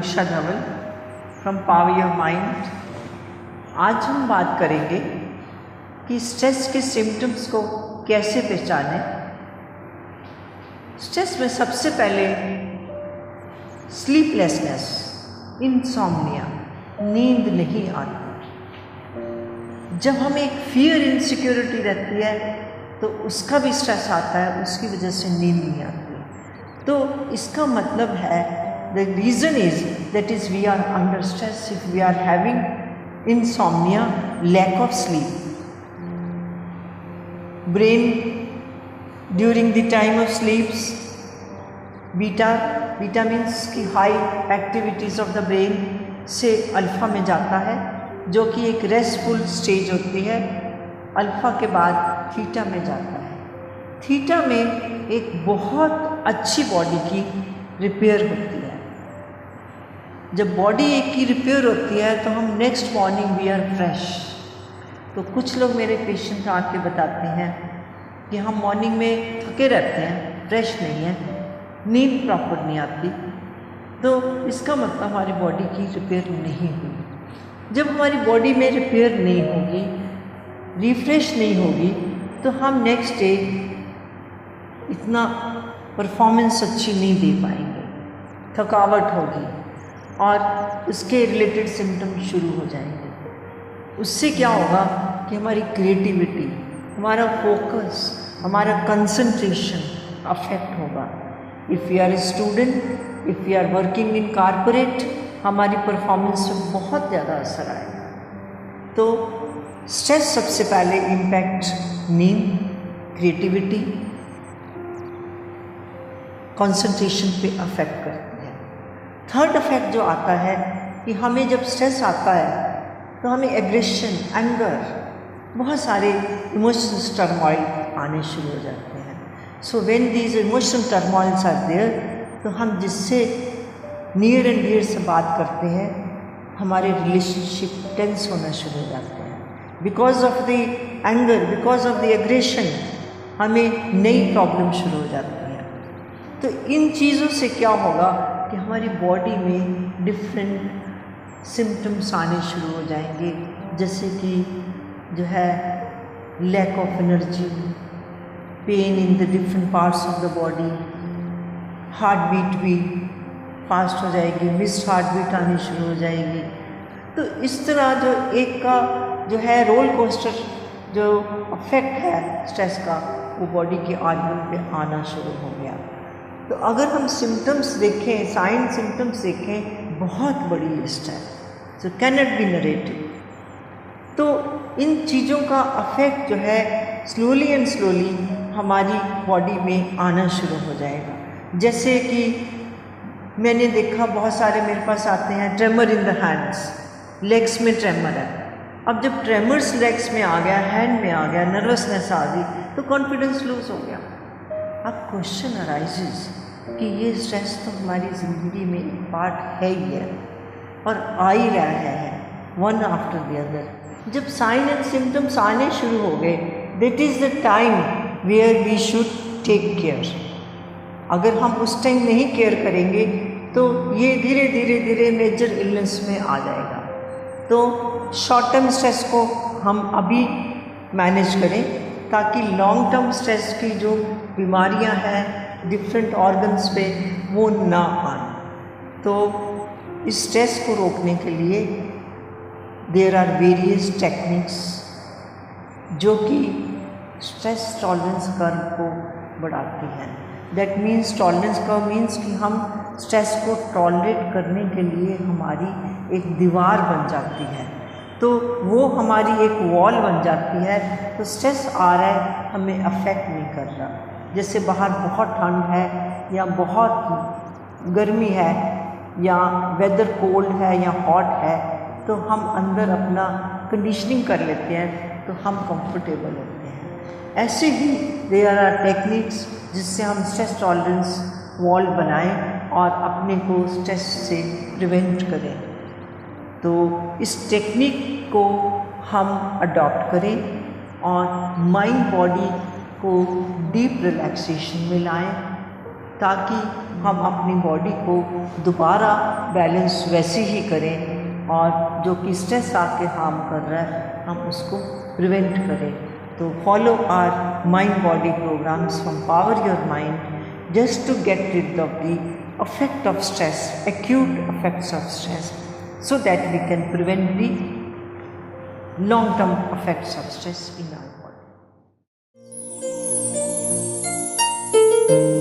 Usha Dhawal from power your mind. आज हम बात करेंगे कि स्ट्रेस के सिम्टम्स को कैसे पहचानें। स्ट्रेस में सबसे पहले स्लीपलेसनेस, इंसोम्निया, नींद नहीं आती। जब हमें एक फियर इनसिक्योरिटी रहती है तो उसका भी स्ट्रेस आता है, उसकी वजह से नींद नहीं आती। तो इसका मतलब है the reason is that is we are under stress if we are having insomnia, lack of sleep. Brain during the time of sleeps, beta means कि high activities of the brain से अल्फा में जाता है, जो कि एक restful stage होती है। अल्फा के बाद थीटा में जाता है। थीटा में एक बहुत अच्छी बॉडी की रिपेयर होती है। जब बॉडी एक की रिपेयर होती है तो हम next morning we are fresh. तो कुछ लोग मेरे पेशेंट आके बताते हैं कि हम मॉर्निंग में थके रहते हैं, फ्रेश नहीं है, नींद प्रॉपर नहीं आती। तो इसका मतलब हमारी बॉडी की रिपेयर नहीं हुई। जब हमारी बॉडी में रिपेयर नहीं होगी, रिफ्रेश नहीं होगी, तो हम नेक्स्ट डे इतना परफॉर्मेंस अच्छी नहीं दे पाएंगे, थकावट होगी और उसके रिलेटेड सिम्टम शुरू हो जाएंगे। उससे क्या होगा कि हमारी क्रिएटिविटी, हमारा फोकस, हमारा कंसंट्रेशन अफेक्ट होगा। If you are a student, if you are working in corporate, हमारी परफॉर्मेंस पे बहुत ज़्यादा असर आएगा। तो स्ट्रेस सबसे पहले इम्पैक्ट नींद, क्रिएटिविटी, कंसंट्रेशन पे अफेक्ट करती है। थर्ड इफेक्ट जो आता है कि हमें जब स्ट्रेस आता है तो हमें एग्रेशन, एंगर, बहुत सारे इमोशंस टर्मोइल आने शुरू हो जाते हैं। So when these emotional turmoils are there, तो हम जिससे नियर एंड डियर से बात करते हैं, हमारे रिलेशनशिप टेंस होना शुरू हो जाते हैं। Because of the anger, because of the aggression, हमें नई प्रॉब्लम शुरू हो जाती है। तो इन चीज़ों से क्या होगा कि हमारी बॉडी में डिफरेंट सिम्टम्स आने शुरू हो जाएंगे, जैसे कि जो है lack of energy, pain in the different parts of the body, heart beat भी फास्ट हो जाएगी, मिस्ड हार्ट बीट आनी शुरू हो जाएगी। तो इस तरह जो एक का जो है रोल कोस्टर जो अफेक्ट है स्ट्रेस का, वो बॉडी के आर्गन पे आना शुरू हो गया। तो अगर हम सिम्टम्स देखें, साइन सिम्टम्स देखें, बहुत बड़ी लिस्ट है, so can not be narrated. तो इन चीज़ों का अफेक्ट जो है स्लोली एंड स्लोली हमारी बॉडी में आना शुरू हो जाएगा। जैसे कि मैंने देखा बहुत सारे मेरे पास आते हैं, tremor in the hands, legs में ट्रेमर है। अब जब ट्रेमर्स लेग्स में आ गया, हैंड में आ गया, नर्वसनेस आ गई, तो कॉन्फिडेंस लूज हो गया। अब क्वेश्चन अराइजेस कि ये स्ट्रेस तो हमारी ज़िंदगी में एक पार्ट है ही है और आ ही रहा है, वन आफ्टर द अदर। जब साइन एंड सिम्टम्स आने शुरू हो गए, that is the time where we should take care. अगर हम उस टाइम नहीं केयर करेंगे तो ये धीरे धीरे मेजर इलनेस में आ जाएगा। तो शॉर्ट टर्म स्ट्रेस को हम अभी मैनेज करें, ताकि लॉन्ग टर्म स्ट्रेस की जो बीमारियां हैं डिफरेंट ऑर्गन्स पे, वो ना आए। तो इस स्ट्रेस को रोकने के लिए देयर आर वेरियस टेक्निक्स जो कि स्ट्रेस टॉलरेंस कर्व को बढ़ाती हैं। That means tolerance curve means कि हम स्ट्रेस को टॉलरेट करने के लिए हमारी एक दीवार बन जाती है, तो वो हमारी एक वॉल बन जाती है। तो स्ट्रेस आ रहा है, हमें अफेक्ट नहीं कर रहा। जैसे बाहर बहुत ठंड है या बहुत गर्मी है या वेदर कोल्ड है या हॉट है, तो हम अंदर अपना कंडीशनिंग कर लेते हैं, तो हम कंफर्टेबल होते हैं। ऐसे ही देयर आर टेक्निक्स जिससे हम स्ट्रेस टॉलरेंस वॉल बनाएं और अपने को स्ट्रेस से प्रिवेंट करें। तो इस टेक्निक को हम अडॉप्ट करें और माइंड बॉडी को डीप रिलैक्सेशन में लाएं, ताकि हम अपनी बॉडी को दोबारा बैलेंस वैसे ही करें और जो कि स्ट्रेस आके हार्म कर रहा है हम उसको प्रिवेंट करें। तो follow our mind body programs from power your mind just to get rid of the effect of stress, acute effects of stress, so that we can prevent the long-term effects of stress in our body.